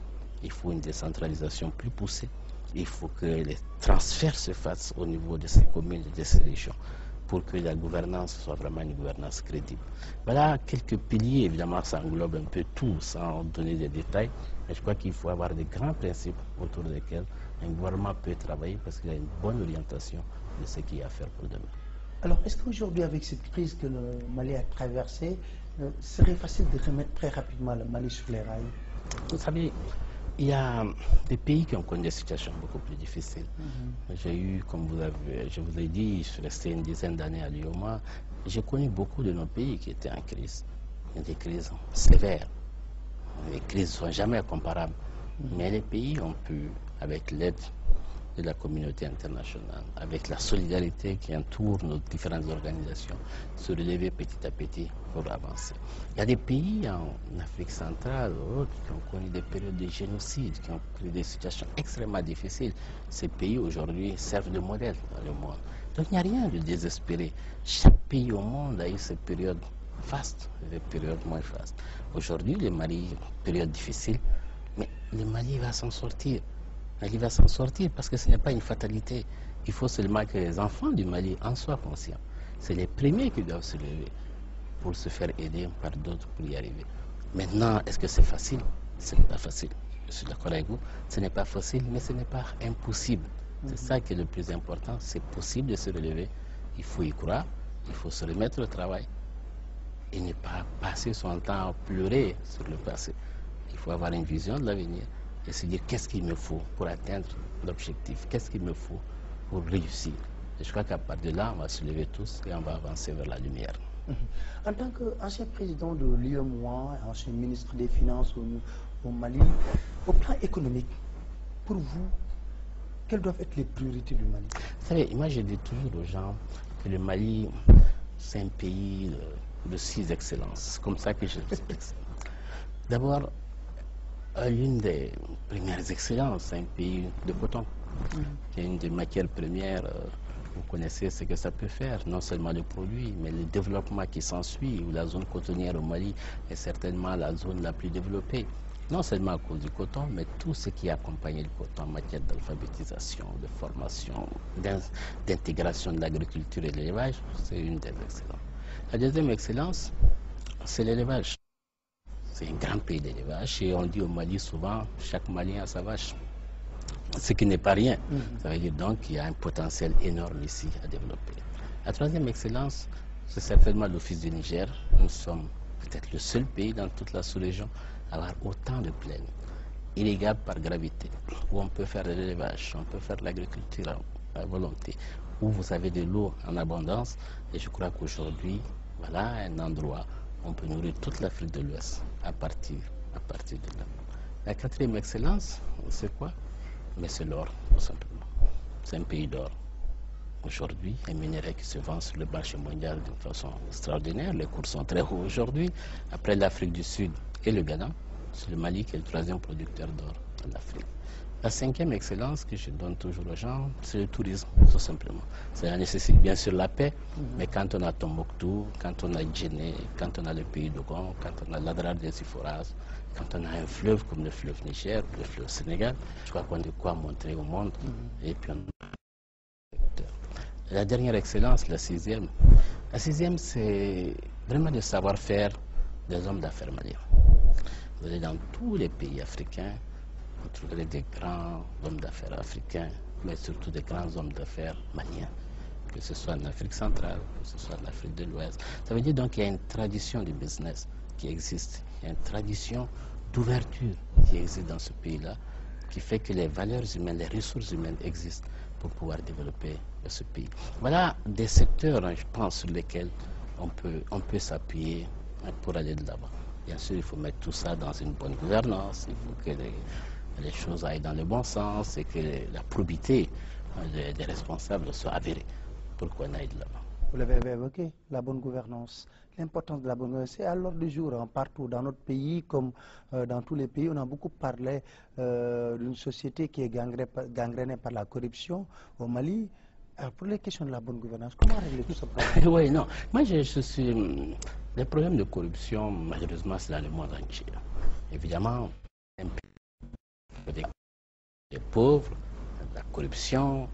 B: Il faut une décentralisation plus poussée. Il faut que les transferts se fassent au niveau de ces communes et de ces régions pour que la gouvernance soit vraiment une gouvernance crédible. Voilà quelques piliers, évidemment ça englobe un peu tout sans donner des détails, mais je crois qu'il faut avoir des grands principes autour desquels un gouvernement peut travailler parce qu'il y a une bonne orientation de ce qu'il y a à faire pour demain.
A: Alors, est-ce qu'aujourd'hui, avec cette crise que le Mali a traversée, serait facile de remettre très rapidement le Mali sur les rails?
B: Vous savez, il y a des pays qui ont connu des situations beaucoup plus difficiles. J'ai eu, comme je vous ai dit, je suis resté une dizaine d'années à Lioma. J'ai connu beaucoup de nos pays qui étaient en crise. Des crises sévères. Les crises ne sont jamais comparables. Mais les pays ont pu, avec l'aide de la communauté internationale, avec la solidarité qui entoure nos différentes organisations, se relever petit à petit pour avancer. Il y a des pays en Afrique centrale qui ont connu des périodes de génocide, qui ont connu des situations extrêmement difficiles. Ces pays aujourd'hui servent de modèle dans le monde. Donc il n'y a rien de désespéré. Chaque pays au monde a eu ces périodes fastes et des périodes moins fastes. Aujourd'hui, le Mali, période difficile, mais le Mali va s'en sortir. Il va s'en sortir parce que ce n'est pas une fatalité. Il faut seulement que les enfants du Mali en soient conscients. C'est les premiers qui doivent se lever. pour se faire aider par d'autres pour y arriver. Maintenant, est-ce que c'est facile? Ce n'est pas facile. Je suis d'accord avec vous. Ce n'est pas facile, mais ce n'est pas impossible. C'est ça qui est le plus important. C'est possible de se relever. Il faut y croire. Il faut se remettre au travail et ne pas passer son temps à pleurer sur le passé. Il faut avoir une vision de l'avenir et se dire qu'est-ce qu'il me faut pour atteindre l'objectif, qu'est-ce qu'il me faut pour réussir. Et je crois qu'à partir de là, on va se lever tous et on va avancer vers la lumière.
A: En tant qu'ancien président de l'UEMOA, ancien ministre des Finances au Mali, au plan économique, pour vous, quelles doivent être les priorités du Mali?
B: Vous savez, moi je dis toujours aux gens que le Mali, c'est un pays de 6 excellences. C'est comme ça que je l'explique. D'abord, l'une des premières excellences, c'est un pays de coton. C'est une des matières premières. Vous connaissez ce que ça peut faire, non seulement le produit, mais le développement qui s'ensuit, où la zone cotonnière au Mali est certainement la zone la plus développée. Non seulement à cause du coton, mais tout ce qui accompagne le coton en matière d'alphabétisation, de formation, d'intégration de l'agriculture et de l'élevage, c'est une des excellences. La deuxième excellence, c'est l'élevage. C'est un grand pays d'élevage et on dit au Mali souvent, chaque Malien a sa vache. Ce qui n'est pas rien. Ça veut dire donc qu'il y a un potentiel énorme ici à développer. La troisième excellence, c'est certainement l'Office du Niger. Nous sommes peut-être le seul pays dans toute la sous-région à avoir autant de plaines, irrigables par gravité, où on peut faire de l'élevage, on peut faire de l'agriculture à volonté, où vous avez de l'eau en abondance. Et je crois qu'aujourd'hui, voilà un endroit où on peut nourrir toute l'Afrique de l'Ouest à partir de là. La quatrième excellence, c'est quoi? Mais c'est l'or, tout simplement. C'est un pays d'or. Aujourd'hui, un minerai qui se vend sur le marché mondial d'une façon extraordinaire. Les cours sont très hauts aujourd'hui. Après l'Afrique du Sud et le Ghana, c'est le Mali qui est le troisième producteur d'or en Afrique. La cinquième excellence que je donne toujours aux gens, c'est le tourisme, tout simplement. Ça nécessite bien sûr la paix, mais quand on a Tombouctou, quand on a Djenné, quand on a le pays d'Ogon, quand on a l'Adrar des Siforas, quand on a un fleuve comme le fleuve Niger, le fleuve Sénégal, je crois qu'on a de quoi montrer au monde. Et puis la dernière excellence, la sixième, c'est vraiment le savoir-faire des hommes d'affaires maliens. Vous allez dans tous les pays africains, vous trouverez des grands hommes d'affaires africains, mais surtout des grands hommes d'affaires maliens, que ce soit en Afrique centrale, que ce soit en Afrique de l'Ouest. Ça veut dire donc qu'il y a une tradition du business qui existe, il y a une tradition d'ouverture qui existe dans ce pays-là, qui fait que les valeurs humaines, les ressources humaines existent pour pouvoir développer ce pays. Voilà des secteurs, je pense, sur lesquels on peut s'appuyer pour aller de l'avant. Bien sûr, il faut mettre tout ça dans une bonne gouvernance, il faut que les choses aillent dans le bon sens et que la probité des responsables soit avérée pour qu'on aille de l'avant.
A: Vous l'avez évoqué, la bonne gouvernance. L'importance de la bonne gouvernance, c'est à l'ordre du jour, hein, partout dans notre pays, comme dans tous les pays. On a beaucoup parlé d'une société qui est gangrénée par la corruption au Mali. Alors, pour les questions de la bonne gouvernance, comment régler tout ça?
B: Oui, non. Moi, je suis... Les problèmes de corruption, malheureusement, c'est dans le monde entier. Évidemment, les pauvres, la corruption,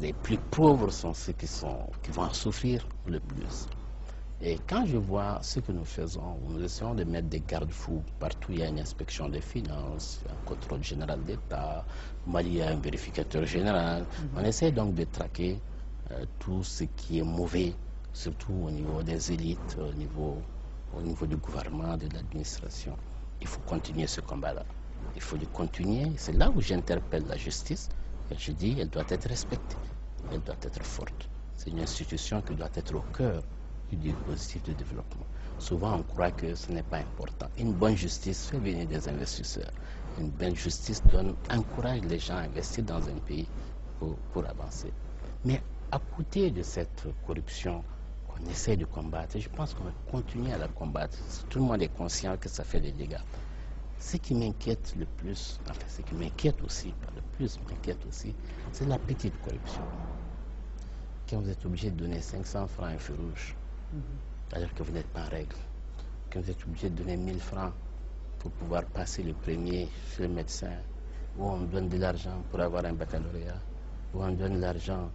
B: les plus pauvres sont ceux qui vont en souffrir le plus. Et quand je vois ce que nous faisons, nous essayons de mettre des garde-fous. Partout, il y a une inspection des finances, un contrôle général d'État, au Mali, il y a un vérificateur général. On essaie donc de traquer tout ce qui est mauvais, surtout au niveau des élites, au niveau du gouvernement, de l'administration. Il faut continuer ce combat-là. Il faut le continuer. C'est là où j'interpelle la justice. Et je dis, elle doit être respectée. Elle doit être forte. C'est une institution qui doit être au cœur du dispositif de développement. Souvent, on croit que ce n'est pas important. Une bonne justice fait venir des investisseurs. Une bonne justice encourage les gens à investir dans un pays pour avancer. Mais à côté de cette corruption qu'on essaie de combattre, je pense qu'on va continuer à la combattre. Tout le monde est conscient que ça fait des dégâts. Ce qui m'inquiète le plus, enfin ce qui m'inquiète aussi, pas le plus, m'inquiète aussi, c'est la petite corruption. Quand vous êtes obligé de donner 500 francs à un feu rouge, alors que vous n'êtes pas en règle. Quand vous êtes obligé de donner 1000 francs pour pouvoir passer le premier chez le médecin, ou on donne de l'argent pour avoir un baccalauréat, ou on donne de l'argent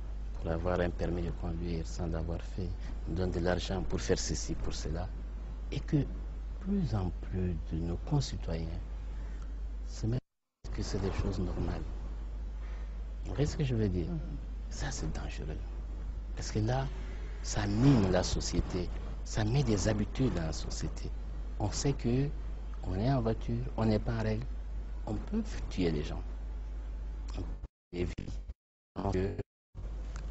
B: pour avoir un permis de conduire sans l'avoir fait, nous donne de l'argent pour faire ceci, pour cela, et que plus en plus de nos concitoyens se mettent que c'est des choses normales. Vous voyez ce que je veux dire? Ça, c'est dangereux. Parce que là, ça mine la société, ça met des habitudes dans la société. On sait que on est en voiture, on n'est pas en règle, on peut tuer les gens.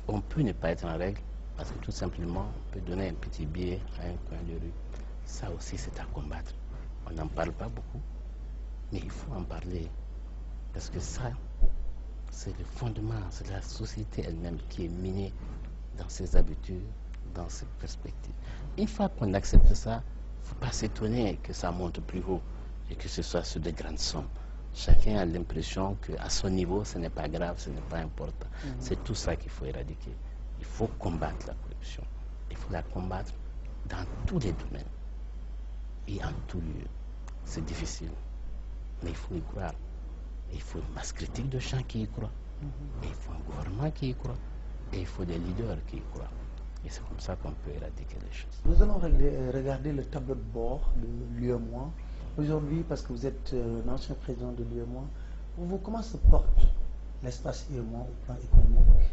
B: On peut ne pas être en règle parce que tout simplement, on peut donner un petit billet à un coin de rue. Ça aussi, c'est à combattre. On n'en parle pas beaucoup, mais il faut en parler. Parce que ça, c'est le fondement, c'est la société elle-même qui est minée dans ses habitudes, dans ses perspectives. Une fois qu'on accepte ça, il ne faut pas s'étonner que ça monte plus haut et que ce soit sur de grandes sommes. Chacun a l'impression qu'à son niveau, ce n'est pas grave, ce n'est pas important. C'est tout ça qu'il faut éradiquer. Il faut combattre la corruption. Il faut la combattre dans tous les domaines et en tout lieu. C'est difficile, mais il faut y croire. Il faut une masse critique de gens qui y croient. Et il faut un gouvernement qui y croit. Et il faut des leaders qui y croient. Et c'est comme ça qu'on peut éradiquer les choses.
A: Nous allons regarder le tableau de bord de l'UEMOA. Aujourd'hui, parce que vous êtes l'ancien président de l'UEMOA, comment se porte l'espace UEMOA au plan économique?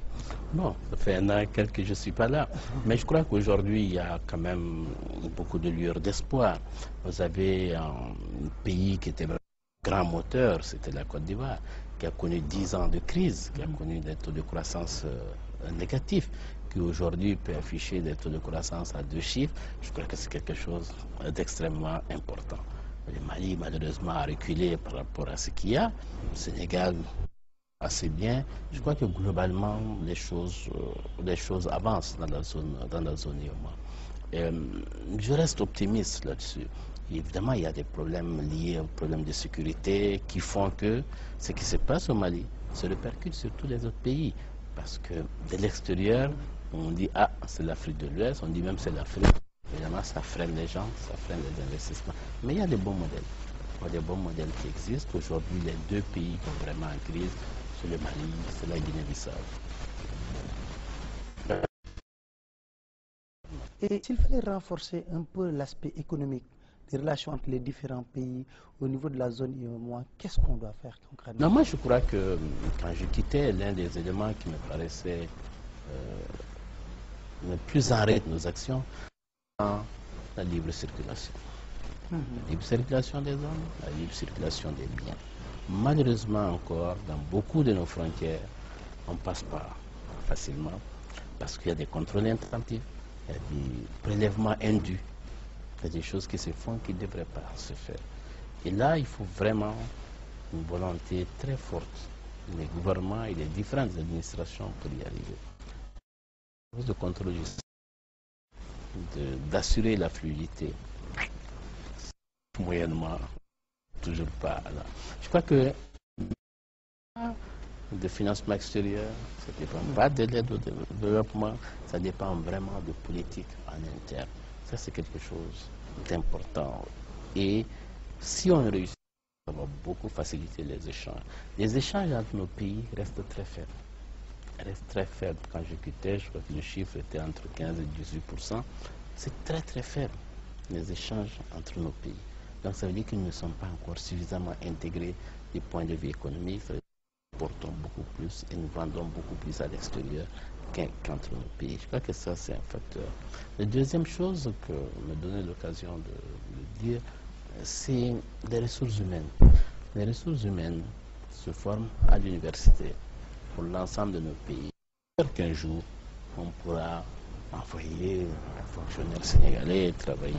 B: Bon, ça fait un an et quelques que je ne suis pas là. Mais je crois qu'aujourd'hui, il y a quand même beaucoup de lueurs d'espoir. Vous avez un pays qui était un grand moteur, c'était la Côte d'Ivoire, qui a connu 10 ans de crise, qui a connu des taux de croissance négatifs, qui aujourd'hui peut afficher des taux de croissance à 2 chiffres. Je crois que c'est quelque chose d'extrêmement important. Le Mali, malheureusement, a reculé par rapport à ce qu'il y a. Le Sénégal, assez bien. Je crois que globalement, les choses avancent dans la zone UEMOA. Je reste optimiste là-dessus. Évidemment, il y a des problèmes liés aux problèmes de sécurité qui font que ce qui se passe au Mali se répercute sur tous les autres pays. Parce que de l'extérieur, on dit « Ah, c'est l'Afrique de l'Ouest », on dit même « c'est l'Afrique ». Évidemment, ça freine les gens, ça freine les investissements. Mais il y a des bons modèles. Il y a des bons modèles qui existent. Aujourd'hui, les 2 pays qui sont vraiment en crise, c'est le Mali, c'est la Guinée-Bissau.
A: Et s'il fallait renforcer un peu l'aspect économique des relations entre les différents pays au niveau de la zone UEMOA, qu'est-ce qu'on doit faire concrètement?
B: Non, moi je crois que quand je quittais, l'un des éléments qui me paraissait le plus en rythme de nos actions, la libre circulation. La libre circulation des hommes, la libre circulation des biens. Malheureusement encore, dans beaucoup de nos frontières, on ne passe pas facilement parce qu'il y a des contrôles intempestifs, il y a des prélèvements indus, il y a des choses qui se font qui ne devraient pas se faire. Et là, il faut vraiment une volonté très forte des gouvernements et des différentes administrations pour y arriver. De contrôle d'assurer la fluidité. Moyennement, toujours pas là. Je crois que de financement extérieur, ça ne dépend pas de l'aide au développement, ça dépend vraiment de politique en interne. Ça, c'est quelque chose d'important. Et si on réussit, ça va beaucoup faciliter les échanges. Les échanges entre nos pays restent très faibles. Restent très faibles. Quand je quittais, je crois que le chiffre était entre 15 et 18%. C'est très très faible, les échanges entre nos pays. Donc ça veut dire qu'ils ne sont pas encore suffisamment intégrés du point de vue économique. Ça veut dire que nous portons beaucoup plus et nous vendons beaucoup plus à l'extérieur qu'entre nos pays. Je crois que ça, c'est un facteur. La deuxième chose que me donnait l'occasion de dire, c'est les ressources humaines. Les ressources humaines se forment à l'université pour l'ensemble de nos pays. J'espère qu'un jour, on pourra envoyer un fonctionnaire sénégalais travailler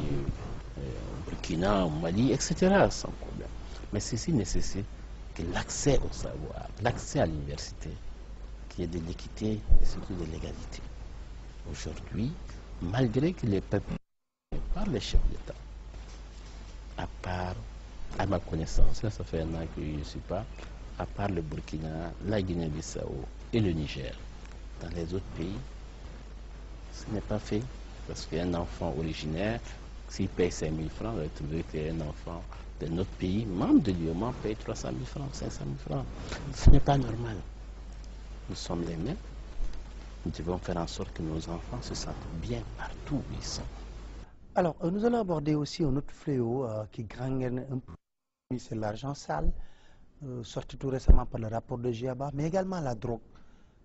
B: au Burkina, au Mali, etc. sans problème. Mais ceci nécessite que l'accès au savoir, l'accès à l'université, qu'il y ait de l'équité et surtout de l'égalité. Aujourd'hui, malgré que les peuples, par les chefs d'État, à part, à ma connaissance, là ça fait un an que je ne suis pas, à part le Burkina, la Guinée-Bissau et le Niger, dans les autres pays, ce n'est pas fait. Parce qu'un enfant originaire, s'il paye 5 000 francs, il va trouver qu'un enfant de notre pays, membre de l'UEMOA, paye 300 000 francs, 500 000 francs. Ce n'est pas normal. Nous sommes les mêmes. Nous devons faire en sorte que nos enfants se sentent bien partout où ils sont.
A: Alors, nous allons aborder aussi un autre fléau qui gangrène un peu, c'est l'argent sale, sorti tout récemment par le rapport de Giaba, mais également la drogue.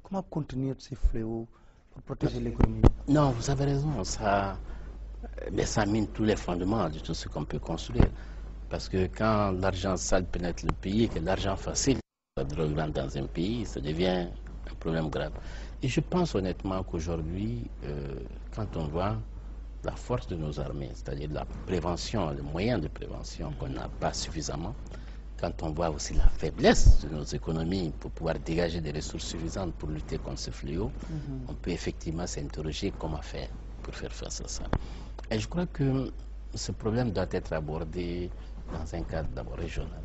A: Comment contenir ces fléaux pour protéger l'économie?
B: Non, vous avez raison, mais ça mine tous les fondements de tout ce qu'on peut construire. Parce que quand l'argent sale pénètre le pays, que l'argent facile, la drogue rentre dans un pays, ça devient un problème grave. Et je pense honnêtement qu'aujourd'hui, quand on voit la force de nos armées, c'est-à-dire la prévention, les moyens de prévention qu'on n'a pas suffisamment, quand on voit aussi la faiblesse de nos économies pour pouvoir dégager des ressources suffisantes pour lutter contre ce fléau, on peut effectivement s'interroger comment faire pour faire face à ça. Et je crois que ce problème doit être abordé dans un cadre d'abord régional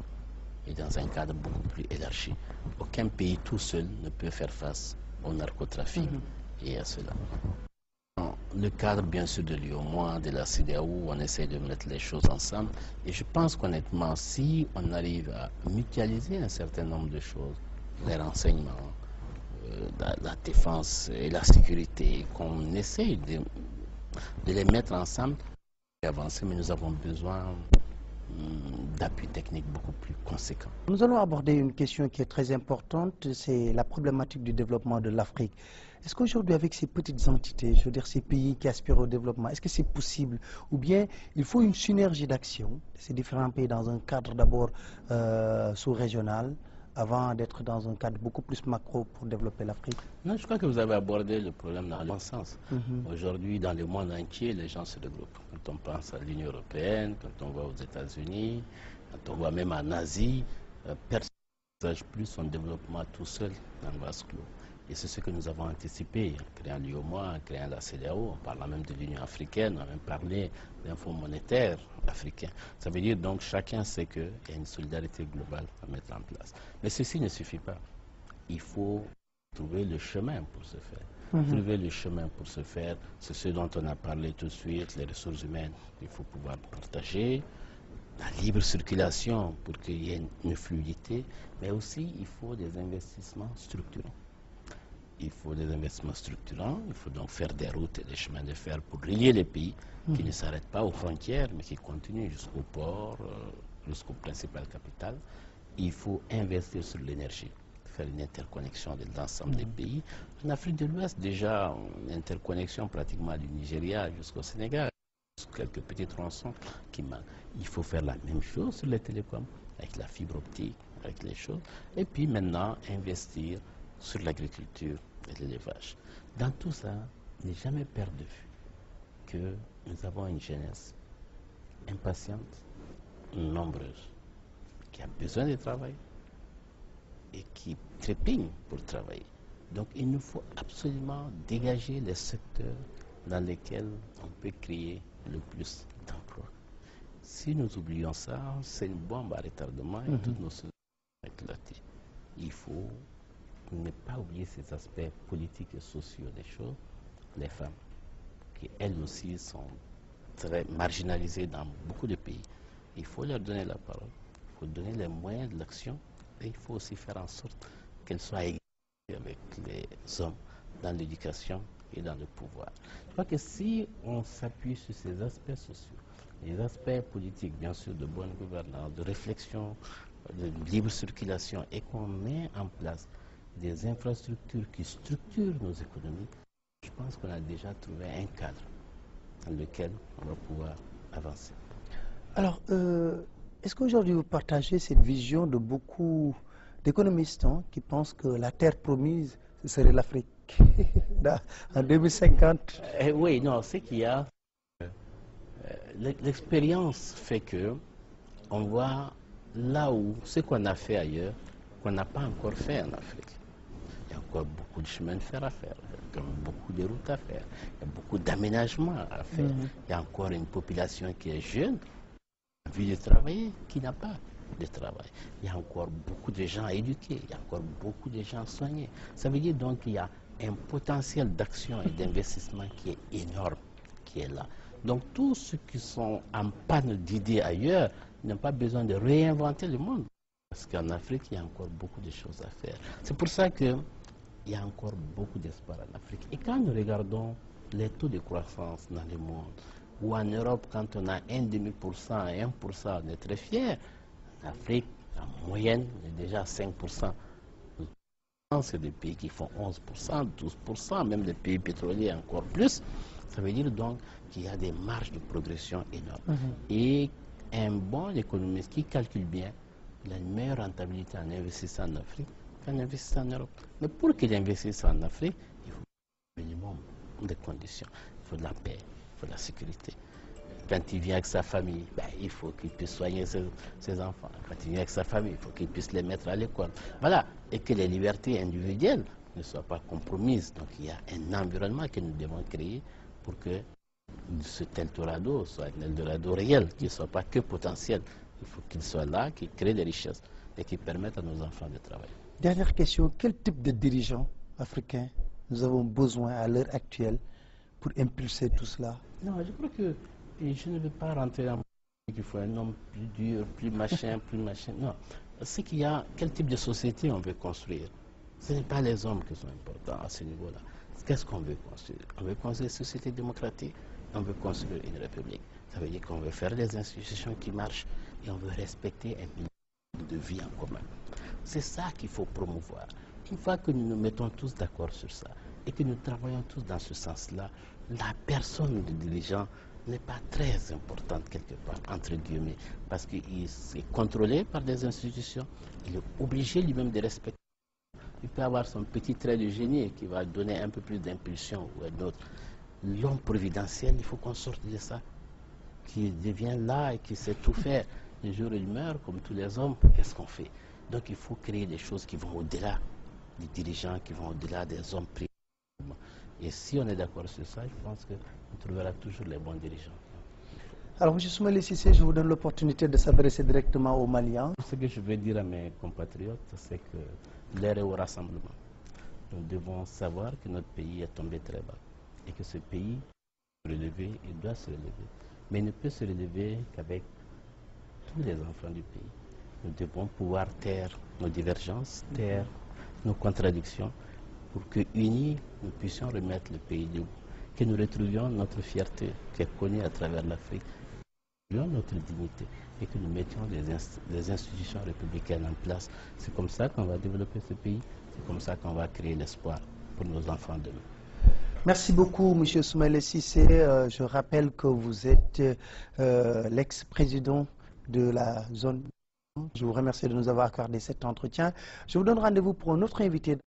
B: et dans un cadre beaucoup plus élargi. Aucun pays tout seul ne peut faire face au narcotrafic et à cela. Le cadre, bien sûr, de l'UEMOA, de la CEDEAO, on essaie de mettre les choses ensemble. Et je pense qu'honnêtement, si on arrive à mutualiser un certain nombre de choses, les renseignements, la défense et la sécurité, qu'on essaie de les mettre ensemble et avancer, mais nous avons besoin d'appui technique beaucoup plus conséquent.
A: Nous allons aborder une question qui est très importante, c'est la problématique du développement de l'Afrique. Est-ce qu'aujourd'hui, avec ces petites entités, je veux dire ces pays qui aspirent au développement, est-ce que c'est possible? Ou bien il faut une synergie d'action de ces différents pays dans un cadre d'abord sous-régional, avant d'être dans un cadre beaucoup plus macro pour développer l'Afrique?
B: Non, je crois que vous avez abordé le problème dans le bon sens. Aujourd'hui, dans le monde entier, les gens se regroupent. Quand on pense à l'Union européenne, quand on va aux États-Unis, quand on voit même en Asie, personne ne partage plus son développement tout seul dans le vase clos. Et c'est ce que nous avons anticipé en créant l'UEMOA, en créant la CEDEAO, en parlant même de l'Union africaine, on a même parlé d'un fonds monétaire africain. Ça veut dire donc chacun sait qu'il y a une solidarité globale à mettre en place. Mais ceci ne suffit pas. Il faut trouver le chemin pour ce faire. Trouver le chemin pour ce faire, c'est ce dont on a parlé tout de suite, les ressources humaines. Il faut pouvoir partager, la libre circulation pour qu'il y ait une fluidité, mais aussi il faut des investissements structurants. Il faut des investissements structurants, il faut donc faire des routes et des chemins de fer pour relier les pays qui ne s'arrêtent pas aux frontières, mais qui continuent jusqu'au port, jusqu'aux principales capitales. Il faut investir sur l'énergie, faire une interconnexion de l'ensemble des pays. En Afrique de l'Ouest, déjà, une interconnexion pratiquement du Nigeria jusqu'au Sénégal, quelques petits tronçons qui manquent. Il faut faire la même chose sur les télécoms, avec la fibre optique, avec les choses. Et puis maintenant, investir sur l'agriculture et l'élevage. Dans tout ça, ne jamais perdre de vue que nous avons une jeunesse impatiente, nombreuse, qui a besoin de travail et qui trépigne pour travailler. Donc il nous faut absolument dégager les secteurs dans lesquels on peut créer le plus d'emplois. Si nous oublions ça, c'est une bombe à retardement et toutes nos sociétés vont éclater. Il faut ne pas oublier ces aspects politiques et sociaux des choses, les femmes, qui elles aussi sont très marginalisées dans beaucoup de pays. Il faut leur donner la parole, il faut donner les moyens de l'action et il faut aussi faire en sorte qu'elles soient égales avec les hommes dans l'éducation et dans le pouvoir. Je crois que si on s'appuie sur ces aspects sociaux, les aspects politiques, bien sûr, de bonne gouvernance, de réflexion, de libre circulation, et qu'on met en place des infrastructures qui structurent nos économies, je pense qu'on a déjà trouvé un cadre dans lequel on va pouvoir avancer.
A: Alors, est-ce qu'aujourd'hui vous partagez cette vision de beaucoup d'économistes qui pensent que la terre promise, ce serait l'Afrique en 2050?
B: Oui, non, c'est qu'il y a... l'expérience fait que on voit là où ce qu'on a fait ailleurs, qu'on n'a pas encore fait en Afrique. Il y a encore beaucoup de chemin de fer à faire, il y a beaucoup de routes à faire, il y a beaucoup d'aménagements à faire. Il y a encore une population qui est jeune, qui a envie de travailler, qui n'a pas de travail. Il y a encore beaucoup de gens à éduquer, il y a encore beaucoup de gens à soigner. Ça veut dire donc qu'il y a un potentiel d'action et d'investissement qui est énorme, qui est là. Donc tous ceux qui sont en panne d'idées ailleurs n'ont pas besoin de réinventer le monde. Parce qu'en Afrique, il y a encore beaucoup de choses à faire. C'est pour ça que il y a encore beaucoup d'espoir en Afrique. Et quand nous regardons les taux de croissance dans le monde, ou en Europe, quand on a 1,5% et 1%, on est très fiers. En Afrique, la moyenne est déjà à 5%. C'est des pays qui font 11%, 12%, même des pays pétroliers encore plus. Ça veut dire donc qu'il y a des marges de progression énormes. Et un bon économiste qui calcule bien, il a une meilleure rentabilité en investissant en Afrique qu'en investissant en Europe. Mais pour qu'il investisse en Afrique, il faut un minimum de conditions. Il faut de la paix, il faut de la sécurité. Quand il vient avec sa famille, il faut qu'il puisse soigner ses enfants. Quand il vient avec sa famille, il faut qu'il puisse les mettre à l'école. Voilà. Et que les libertés individuelles ne soient pas compromises. Donc il y a un environnement que nous devons créer pour que cet Eldorado soit un Eldorado réel, qu'il ne soit pas que potentiel. Il faut qu'il soit là, qu'il crée des richesses et qu'il permette à nos enfants de travailler.
A: Dernière question, quel type de dirigeants africains nous avons besoin à l'heure actuelle pour impulser tout cela?
B: Non, je crois que je ne veux pas rentrer dans qu'il faut un homme plus dur, plus machin, plus machin. Non, c'est qu'il y a quel type de société on veut construire. Ce n'est pas les hommes qui sont importants à ce niveau-là. Qu'est-ce qu'on veut construire? On veut construire une société démocratique, on veut construire une république. Ça veut dire qu'on veut faire des institutions qui marchent et on veut respecter un milieu de vie en commun. C'est ça qu'il faut promouvoir. Une fois que nous nous mettons tous d'accord sur ça et que nous travaillons tous dans ce sens-là, la personne du dirigeant n'est pas très importante quelque part, entre guillemets, parce qu'il est contrôlé par des institutions, il est obligé lui-même de respecter. Il peut avoir son petit trait de génie qui va donner un peu plus d'impulsion ou un autre. L'homme providentiel, il faut qu'on sorte de ça, qui devient là et qui sait tout faire. Le jour où il meurt, comme tous les hommes, qu'est-ce qu'on fait? Donc il faut créer des choses qui vont au-delà des dirigeants, qui vont au-delà des hommes privés. Et si on est d'accord sur ça, je pense qu'on trouvera toujours les bons dirigeants.
A: Alors, M. Soumaïla Cissé, je vous donne l'opportunité de s'adresser directement aux Maliens.
B: Ce que je veux dire à mes compatriotes, c'est que l'heure est au rassemblement. Nous devons savoir que notre pays est tombé très bas et que ce pays peut se relever et doit se relever. Mais il ne peut se relever qu'avec tous les enfants du pays. Nous devons pouvoir taire nos divergences, taire nos contradictions pour que, unis, nous puissions remettre le pays debout, que nous retrouvions notre fierté qui est connue à travers l'Afrique, que nous retrouvions notre dignité et que nous mettions des institutions républicaines en place. C'est comme ça qu'on va développer ce pays, c'est comme ça qu'on va créer l'espoir pour nos enfants demain.
A: Merci beaucoup, M. Soumaïla Cissé. Je rappelle que vous êtes l'ex-président de la zone. Je vous remercie de nous avoir accordé cet entretien. Je vous donne rendez-vous pour un autre invité.